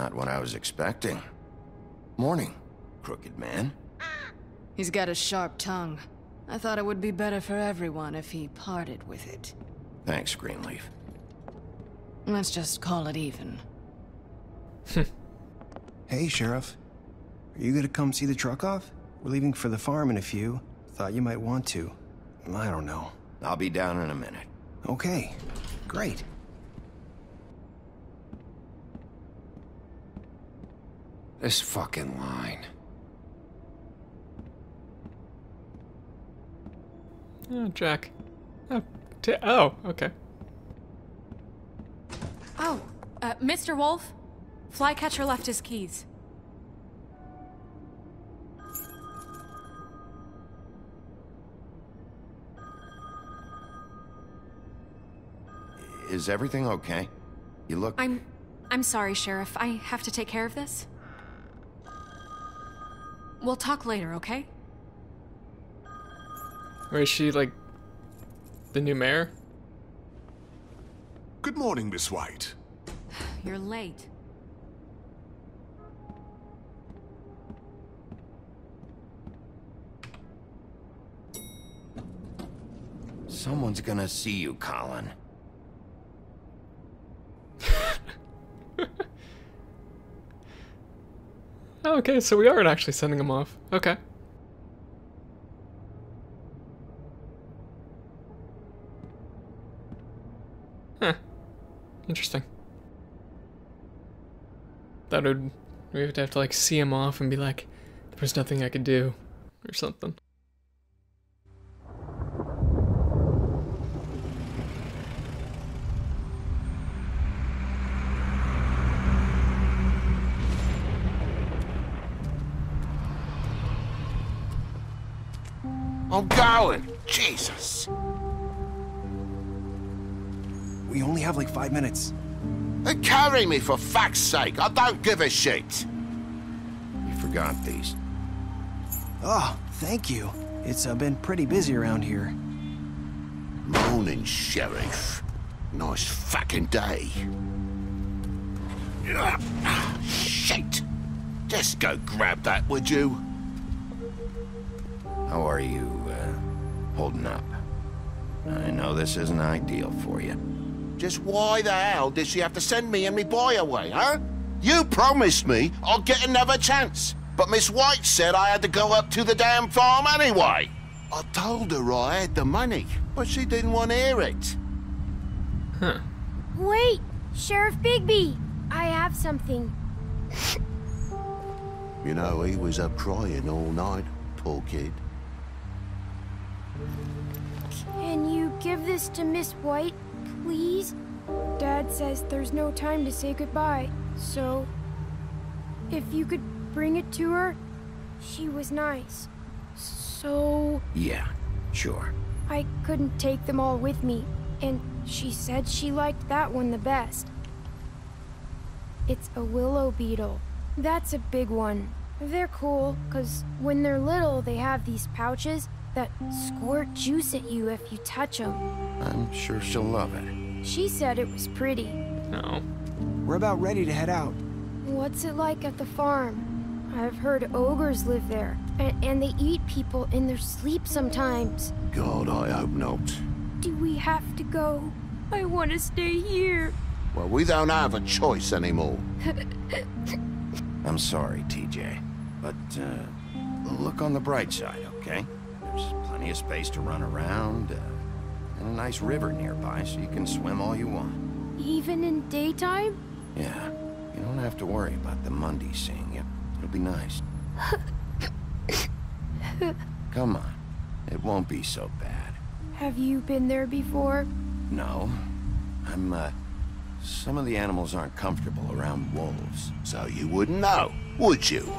Not what I was expecting. Morning, crooked man. He's got a sharp tongue. I thought it would be better for everyone if he parted with it. Thanks, Greenleaf. Let's just call it even. Hey, Sheriff. Are you gonna come see the truck off? We're leaving for the farm in a few. Thought you might want to. I don't know. I'll be down in a minute. Okay, great. This fucking line. Oh, Jack. Oh, okay. Oh, Mr. Wolf? Flycatcher left his keys. Is everything okay? You look... I'm sorry, Sheriff. I have to take care of this. We'll talk later, okay? Or is she, like, the new mayor? Good morning, Miss White. You're late. Someone's gonna see you, Colin. Okay, so we aren't actually sending him off. Okay. Huh. Interesting. Thought we would have to like see him off and be like, there's nothing I could do, or something. I'm going. Jesus. We only have like 5 minutes. They carry me for fuck's sake. I don't give a shit. You forgot these. Oh, thank you. It's been pretty busy around here. Morning, Sheriff. Nice fucking day. Shit. Just go grab that, would you? How are you, holding up? I know this isn't ideal for you. Just why the hell did she have to send me and me boy away, huh? You promised me I'd get another chance, but Miss White said I had to go up to the damn farm anyway. I told her I had the money, but she didn't want to hear it. Huh. Wait, Sheriff Bigby, I have something. You know, he was up crying all night, poor kid. Can you give this to Miss White, please? Dad says there's no time to say goodbye, so if you could bring it to her, she was nice. So... Yeah, sure. I couldn't take them all with me, and she said she liked that one the best. It's a willow beetle. That's a big one. They're cool, 'cause when they're little, they have these pouches that squirt juice at you if you touch them. I'm sure she'll love it. She said it was pretty. No. We're about ready to head out. What's it like at the farm? I've heard ogres live there, and they eat people in their sleep sometimes. God, I hope not. Do we have to go? I want to stay here. Well, we don't have a choice anymore. I'm sorry, TJ, but, look on the bright side, okay? There's plenty of space to run around, and a nice river nearby, so you can swim all you want. Even in daytime? Yeah, you don't have to worry about the Mundy seeing you. It'll be nice. Come on, it won't be so bad. Have you been there before? No, some of the animals aren't comfortable around wolves. So you wouldn't know, would you?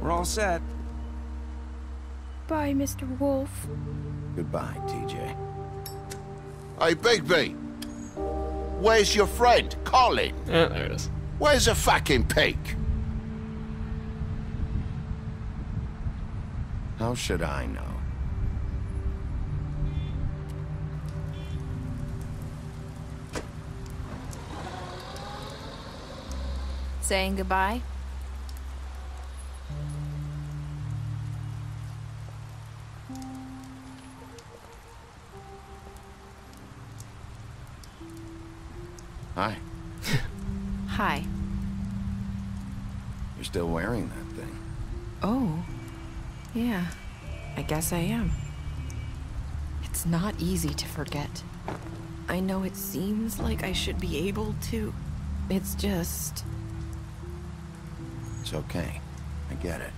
We're all set. Bye, Mr. Wolf. Goodbye, TJ. Hey, Bigby. Where's your friend, Colin? There it is. Where's the fucking pig? How should I know? Saying goodbye? Hi. Hi. You're still wearing that thing. Oh. Yeah. I guess I am. It's not easy to forget. I know it seems like I should be able to. It's just... It's okay. I get it.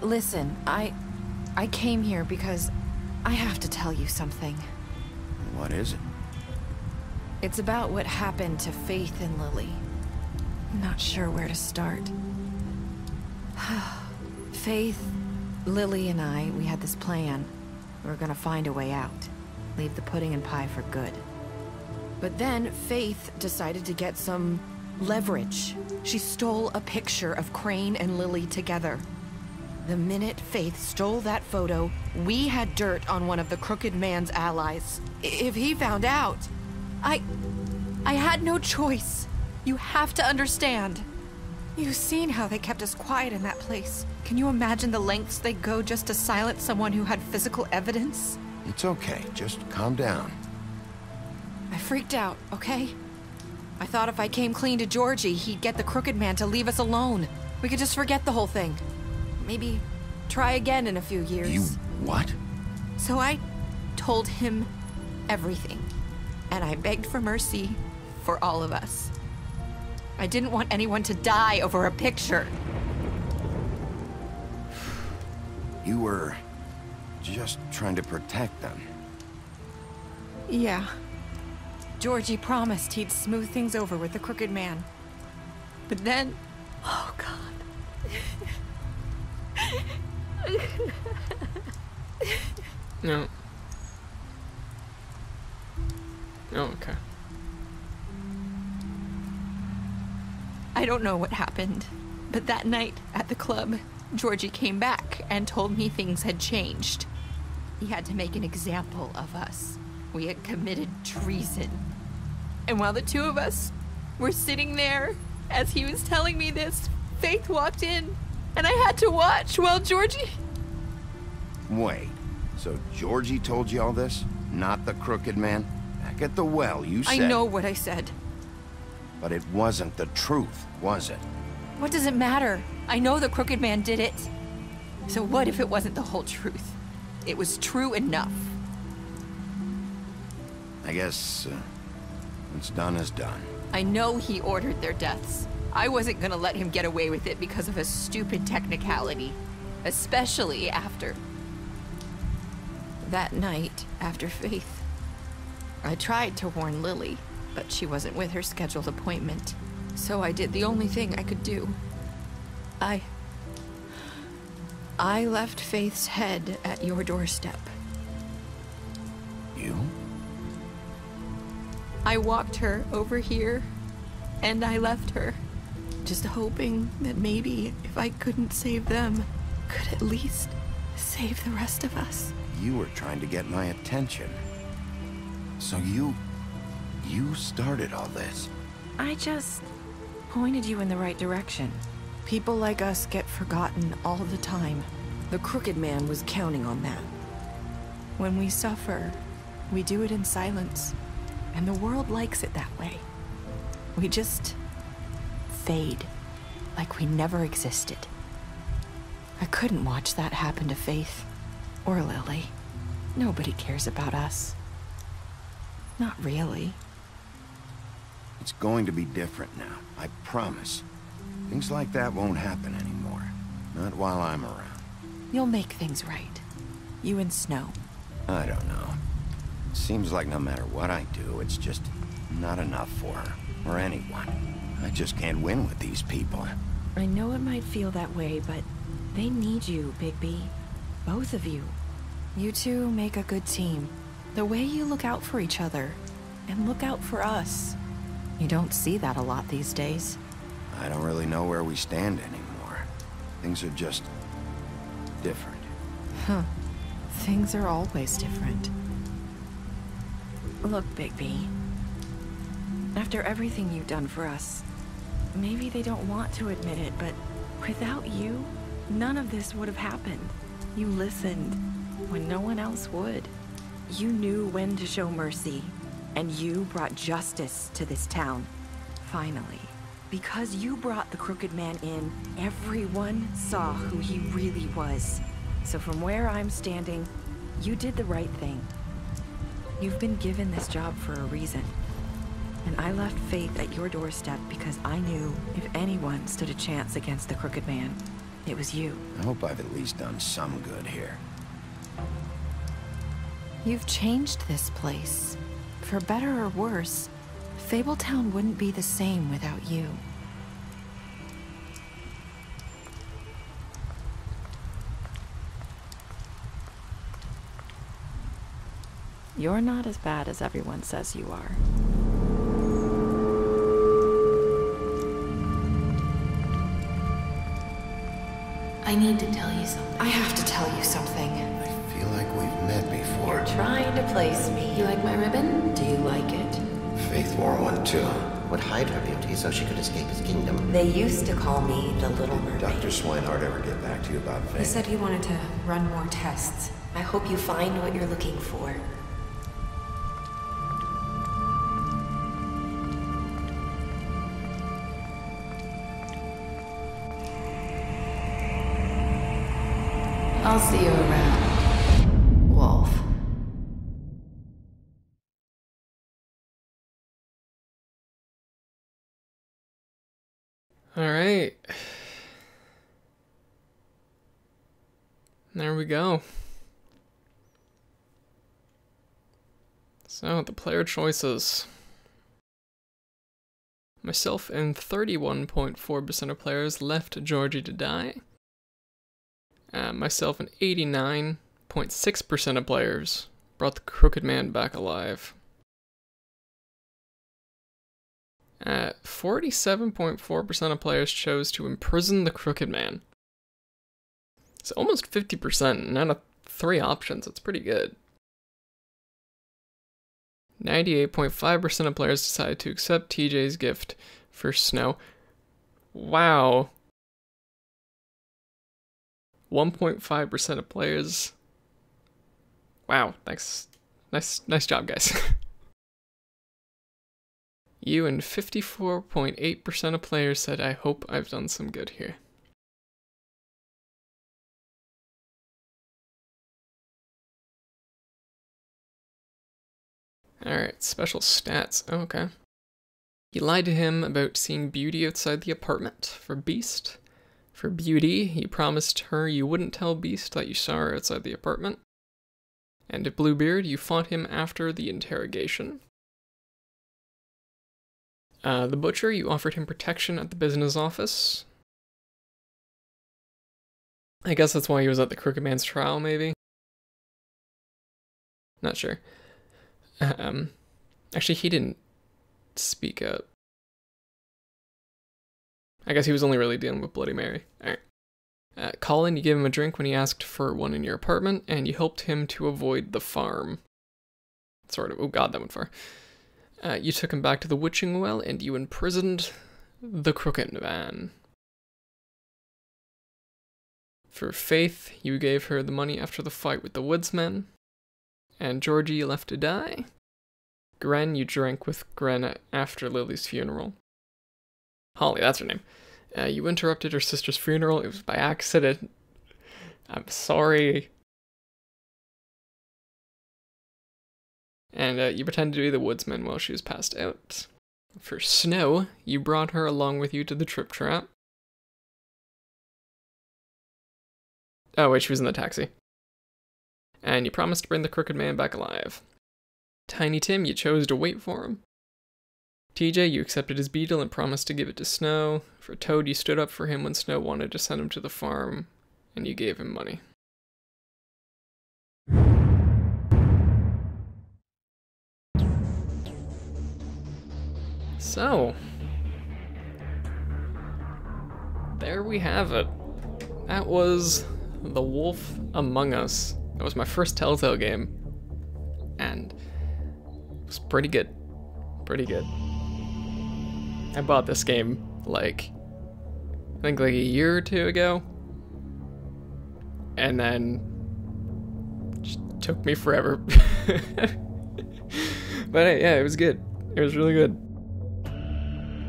Listen, I came here because I have to tell you something. What is it? It's about what happened to Faith and Lily. I'm not sure where to start. Faith, Lily, and I, we had this plan. We were gonna find a way out. Leave the pudding and pie for good. But then Faith decided to get some leverage. She stole a picture of Crane and Lily together. The minute Faith stole that photo, we had dirt on one of the Crooked Man's allies. If he found out, I had no choice. You have to understand. You've seen how they kept us quiet in that place. Can you imagine the lengths they go just to silence someone who had physical evidence? It's okay. Just calm down. I freaked out, okay? I thought if I came clean to Georgie, he'd get the Crooked Man to leave us alone. We could just forget the whole thing. Maybe try again in a few years. You what? So I told him everything. And I begged for mercy for all of us. I didn't want anyone to die over a picture. You were just trying to protect them. Yeah. Georgie promised he'd smooth things over with the Crooked Man. But then... Oh, God. No. Oh, okay. I don't know what happened, but that night at the club, Georgie came back and told me things had changed. He had to make an example of us. We had committed treason. And while the two of us were sitting there, as he was telling me this, Faith walked in, and I had to watch while Georgie... Wait, so Georgie told you all this? Not the Crooked Man? Back at the well, you said... I know what I said. But it wasn't the truth, was it? What does it matter? I know the Crooked Man did it. So what if it wasn't the whole truth? It was true enough. I guess, what's done is done. I know he ordered their deaths. I wasn't gonna let him get away with it because of a stupid technicality. Especially after... that night, after Faith. I tried to warn Lily, but she wasn't with her scheduled appointment. So I did the only thing I could do. I left Faith's head at your doorstep. You? I walked her over here, and I left her. Just hoping that maybe if I couldn't save them, could at least save the rest of us. You were trying to get my attention. So you started all this. I just pointed you in the right direction. People like us get forgotten all the time. The Crooked Man was counting on that. When we suffer, we do it in silence, and the world likes it that way. We just fade, like we never existed. I couldn't watch that happen to Faith, or Lily. Nobody cares about us. Not really. It's going to be different now, I promise. Things like that won't happen anymore. Not while I'm around. You'll make things right. You and Snow. I don't know. It seems like no matter what I do, it's just not enough for her, or anyone. I just can't win with these people. I know it might feel that way, but they need you, Bigby. Both of you. You two make a good team. The way you look out for each other, and look out for us. You don't see that a lot these days. I don't really know where we stand anymore. Things are just... different. Huh. Things are always different. Look, Bigby, After everything you've done for us, maybe they don't want to admit it, but without you, none of this would have happened. You listened when no one else would. You knew when to show mercy, and you brought justice to this town. Finally. Because you brought the Crooked Man in, everyone saw who he really was. So from where I'm standing, you did the right thing. You've been given this job for a reason. And I left Faith at your doorstep because I knew if anyone stood a chance against the Crooked Man, it was you. I hope I've at least done some good here. You've changed this place. For better or worse, Fabletown wouldn't be the same without you. You're not as bad as everyone says you are. I need to tell you something. I have to tell you something. I feel like we've met before. You're trying to place me. You like my ribbon? Do you like it? Faith wore one too. Would hide her beauty so she could escape his kingdom. They used to call me the Little Mermaid. Dr. Swinehart ever get back to you about Faith? He said he wanted to run more tests. I hope you find what you're looking for. I'll see you around, Wolf. All right. There we go. So, the player choices. Myself and 31.4% of players left Georgie to die. Myself and 89.6% of players brought the Crooked Man back alive. 47.4% of players chose to imprison the Crooked Man. It's almost 50%, and out of 3 options, that's pretty good. 98.5% of players decided to accept TJ's gift for Snow. Wow. 1.5% of players. Wow, thanks. Nice job, guys. You and 54.8% of players said, I hope I've done some good here. Alright, special stats. Oh, okay. You lied to him about seeing Beauty outside the apartment for Beast. For Beauty, you promised her you wouldn't tell Beast that you saw her outside the apartment. And to Bluebeard, you fought him after the interrogation. The Butcher, you offered him protection at the business office. I guess that's why he was at the Crooked Man's trial, maybe? Not sure. Actually, he didn't speak up. I guess he was only really dealing with Bloody Mary. Alright. Colin, you gave him a drink when he asked for one in your apartment, and you helped him to avoid the farm. Sort of. Oh god, that went far. You took him back to the witching well, and you imprisoned the Crooked Man. For Faith, you gave her the money after the fight with the woodsmen. And Georgie, you left to die. Gren, you drank with Gren after Lily's funeral. Holly, that's her name. You interrupted her sister's funeral. It was by accident. I'm sorry. And you pretended to be the woodsman while she was passed out. For Snow, you brought her along with you to the Trip Trap. Oh wait, she was in the taxi. And you promised to bring the Crooked Man back alive. Tiny Tim, you chose to wait for him. TJ, you accepted his beetle and promised to give it to Snow. For Toad, you stood up for him when Snow wanted to send him to the farm, and you gave him money. So, there we have it. That was The Wolf Among Us. That was my first Telltale game, and it was pretty good. Pretty good. I bought this game, like, I think like a year or two ago. And then it just took me forever. But yeah, it was good. It was really good.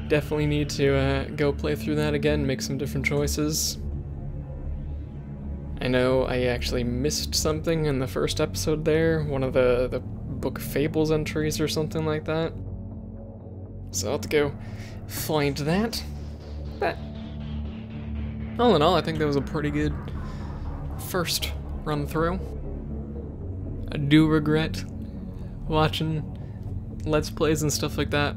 Definitely need to go play through that again, make some different choices. I know I actually missed something in the first episode there, one of the Book of Fables entries or something like that. So I'll have to go find that. But all in all, I think that was a pretty good first run through. I do regret watching Let's Plays and stuff like that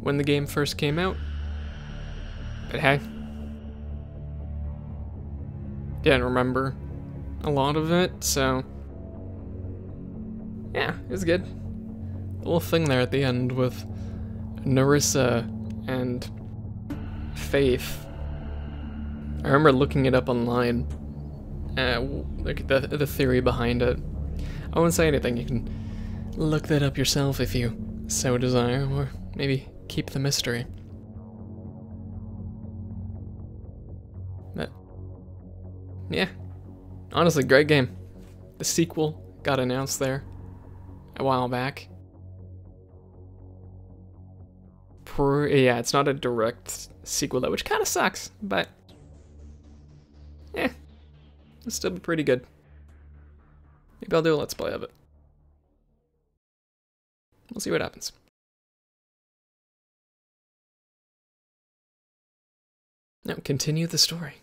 when the game first came out. But hey, didn't remember a lot of it, so yeah, it was good. A little thing there at the end with Nerissa and Faith. I remember looking it up online, like the theory behind it. I won't say anything, you can look that up yourself if you so desire, or maybe keep the mystery. But yeah, honestly, great game. The sequel got announced there a while back. Yeah, it's not a direct sequel though, which kind of sucks, but it'll still be pretty good. Maybe I'll do a Let's Play of it. We'll see what happens. Now, continue the story.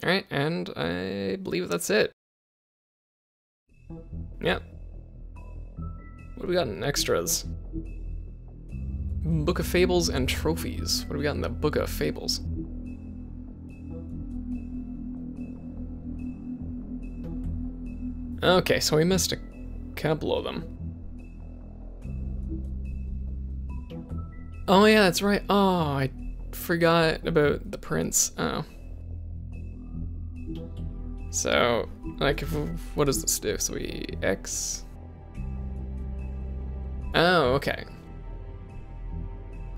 Alright, and I believe that's it. Yep. What do we got in extras? Book of Fables and Trophies. What do we got in the Book of Fables? Okay, so we missed a couple of them. Oh yeah, that's right. Oh, I forgot about the prince. Oh. So, like, what does this do? So we X. Oh, okay.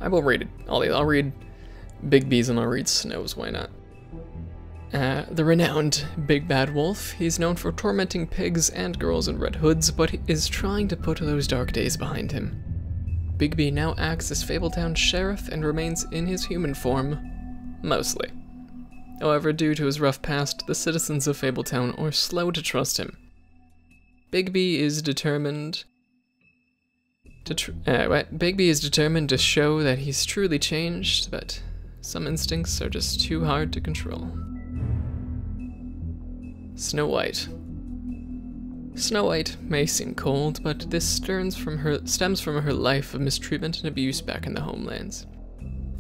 I will read it. I'll read Bigby's and I'll read Snow's. Why not? The renowned Big Bad Wolf. He's known for tormenting pigs and girls in red hoods, but he is trying to put those dark days behind him. Bigby now acts as Fabletown's sheriff and remains in his human form, mostly. However, due to his rough past, the citizens of Fabletown are slow to trust him. Bigby is determined to show that he's truly changed, but some instincts are just too hard to control. Snow White. Snow White may seem cold, but this stems from her life of mistreatment and abuse back in the homelands.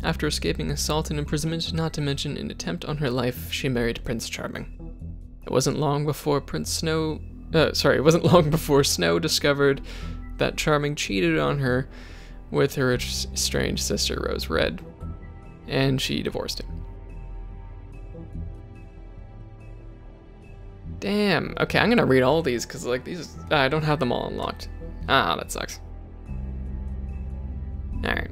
After escaping assault and imprisonment, not to mention an attempt on her life, she married Prince Charming. It wasn't long before Snow discovered that Charming cheated on her with her estranged sister Rose Red, and she divorced him. Damn. Okay, I'm gonna read all these because, like, these I don't have them all unlocked. Ah, that sucks. Alright.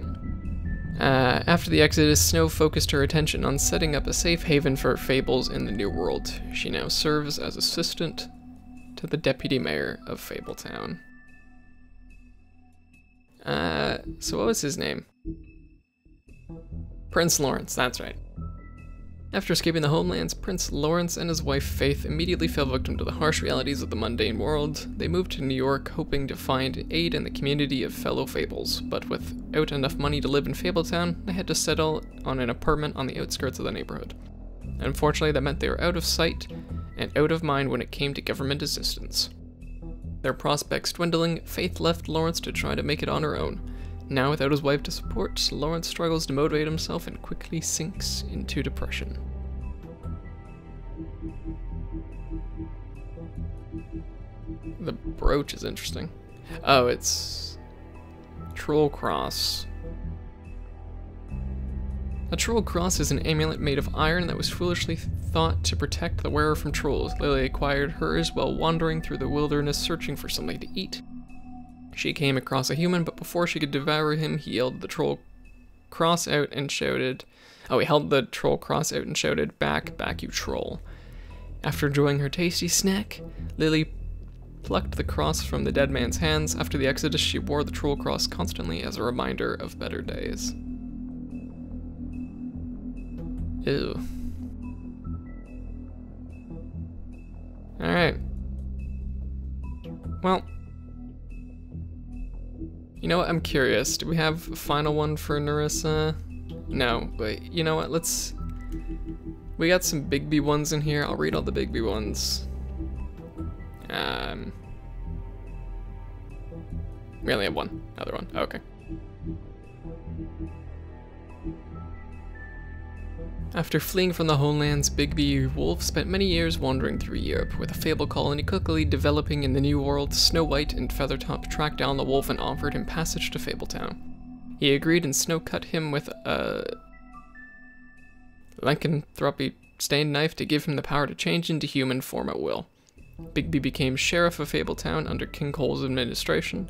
After the Exodus, Snow focused her attention on setting up a safe haven for Fables in the New World. She now serves as assistant to the deputy mayor of Fabletown. So what was his name? Prince Lawrence, that's right. After escaping the homelands, Prince Lawrence and his wife Faith immediately fell victim to the harsh realities of the mundane world. They moved to New York, hoping to find aid in the community of fellow Fables, but without enough money to live in Fabletown, they had to settle on an apartment on the outskirts of the neighborhood. Unfortunately, that meant they were out of sight and out of mind when it came to government assistance. Their prospects dwindling, Faith left Lawrence to try to make it on her own. Now, without his wife to support, Lawrence struggles to motivate himself and quickly sinks into depression. The brooch is interesting. Oh, it's Troll Cross. A Troll Cross is an amulet made of iron that was foolishly thought to protect the wearer from trolls, Lily acquired hers while wandering through the wilderness searching for something to eat. She came across a human, but before she could devour him, he held the troll cross out and shouted, back you troll. After enjoying her tasty snack, Lily plucked the cross from the dead man's hands. After the exodus, she wore the troll cross constantly as a reminder of better days. Ew. Alright. Well, you know what, I'm curious. Do we have a final one for Nerissa? No, but you know what, we got some Bigby ones in here. I'll read all the Bigby ones. We only have one other one. Oh, okay. After fleeing from the homelands, Bigby Wolf spent many years wandering through Europe, with a fable colony quickly developing in the New World. Snow White and Feathertop tracked down the wolf and offered him passage to Fabletown. He agreed, and Snow cut him with a lycanthropy-stained knife to give him the power to change into human form at will. Bigby became sheriff of Fabletown under King Cole's administration,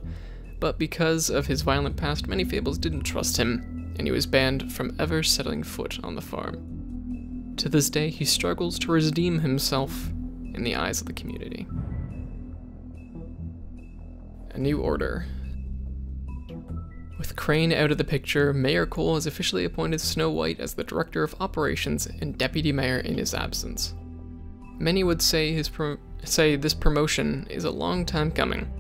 but because of his violent past, many fables didn't trust him, and he was banned from ever setting foot on the farm. To this day, he struggles to redeem himself in the eyes of the community. A new order. With Crane out of the picture, Mayor Cole has officially appointed Snow White as the Director of Operations and Deputy Mayor in his absence. Many would say this promotion is a long time coming,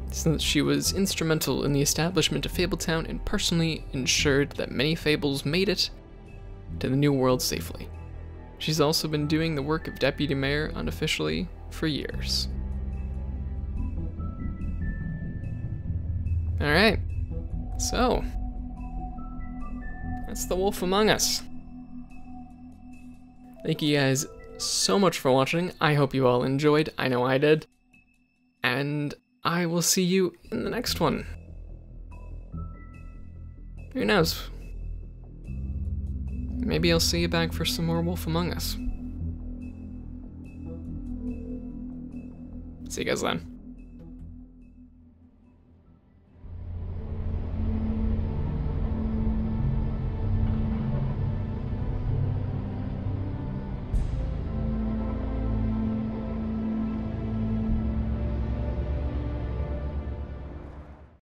since she was instrumental in the establishment of Fabletown and personally ensured that many fables made it to the New World safely. She's also been doing the work of Deputy Mayor unofficially for years. Alright, so that's The Wolf Among Us. Thank you guys so much for watching. I hope you all enjoyed. I know I did. And I will see you in the next one. Who knows? Maybe I'll see you back for some more Wolf Among Us. See you guys then.